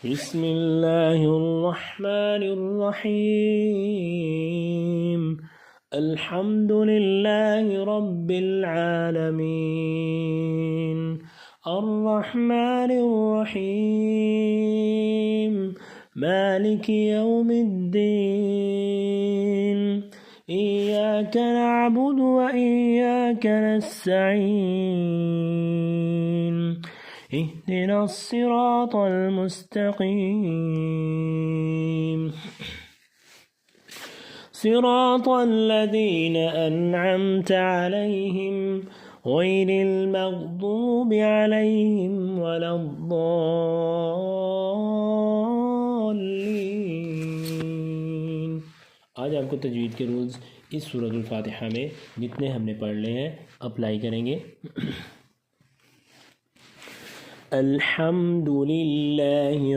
बिस्मिल्लाहिर्रहमानिर्रहीम। अल्हम्दुलिल्लाहि रब्बिल आलमीन। अर्रहमानिर्रहीम। मालिकि यौमिद्दीन। इय्याक नअबुदु व इय्याक नस्तईन। اهدنا الصراط المستقيم صراط الذين أنعمت عليهم غير المغضوب عليهم ولا الضالين। आज आपको तजवीद के रूल्स इस सूरतुल फातिहा में जितने हमने पढ़ लिए हैं अप्लाई करेंगे। अल्हम्दुलिल्लाहि